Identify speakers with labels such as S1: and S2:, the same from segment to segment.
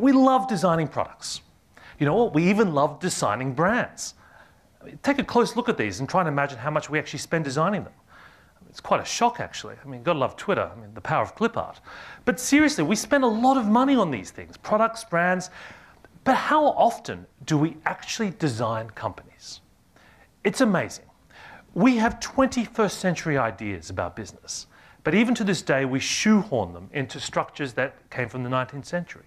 S1: We love designing products. You know what? We even love designing brands. I mean, take a close look at these and try and imagine how much we actually spend designing them. It's quite a shock, actually. I mean, gotta love Twitter. I mean, the power of clip art. But seriously, we spend a lot of money on these things, products, brands. But how often do we actually design companies? It's amazing. We have 21st century ideas about business, but even to this day, we shoehorn them into structures that came from the 19th century.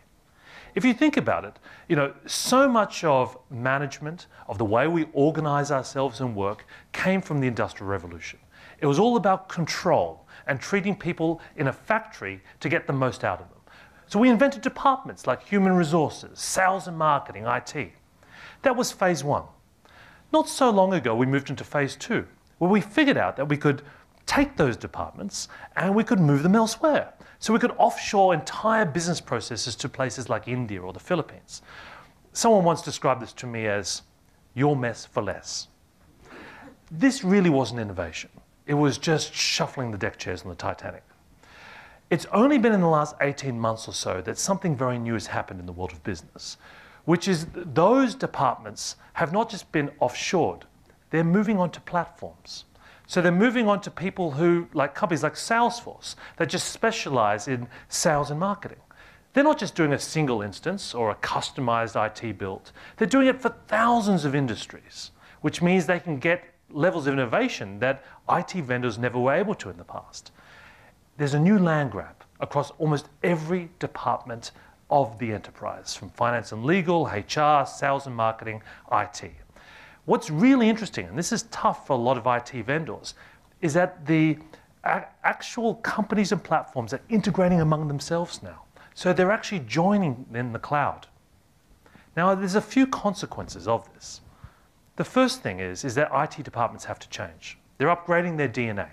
S1: If you think about it, you know, so much of management, of the way we organize ourselves and work, came from the Industrial Revolution. It was all about control and treating people in a factory to get the most out of them. So we invented departments like human resources, sales and marketing, IT. That was phase one. Not so long ago, we moved into phase two, where we figured out that we could take those departments and we could move them elsewhere. So we could offshore entire business processes to places like India or the Philippines. Someone once described this to me as your mess for less. This really wasn't innovation. It was just shuffling the deck chairs on the Titanic. It's only been in the last 18 months or so that something very new has happened in the world of business, which is those departments have not just been offshored, they're moving on to platforms. So they're moving on to people who, like companies like Salesforce, that just specialize in sales and marketing. They're not just doing a single instance or a customized IT build. They're doing it for thousands of industries, which means they can get levels of innovation that IT vendors never were able to in the past. There's a new land grab across almost every department of the enterprise, from finance and legal, HR, sales and marketing, IT. What's really interesting, and this is tough for a lot of IT vendors, is that the actual companies and platforms are integrating among themselves now. So they're actually joining in the cloud. Now, there's a few consequences of this. The first thing is that IT departments have to change. They're upgrading their DNA.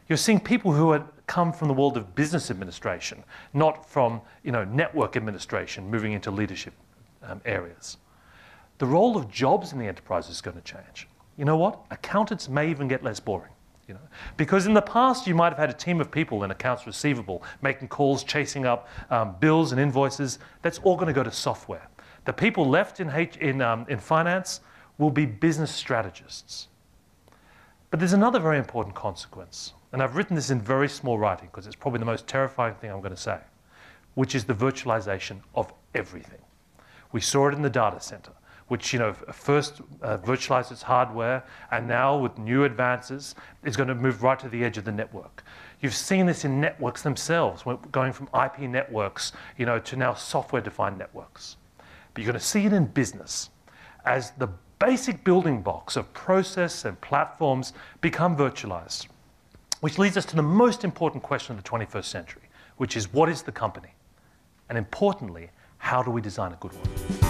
S1: You're seeing people who had come from the world of business administration, not from network administration, moving into leadership areas. The role of jobs in the enterprise is going to change. You know what? Accountants may even get less boring. Because in the past you might have had a team of people in accounts receivable making calls, chasing up bills and invoices. That's all going to go to software. The people left in finance will be business strategists. But there's another very important consequence, and I've written this in very small writing because it's probably the most terrifying thing I'm going to say, which is the virtualization of everything. We saw it in the data center, which first virtualized its hardware, and now with new advances is going to move right to the edge of the network. You've seen this in networks themselves, going from IP networks to now software-defined networks. But you're going to see it in business as the basic building blocks of process and platforms become virtualized, which leads us to the most important question of the 21st century, which is what is the company? And importantly, how do we design a good one?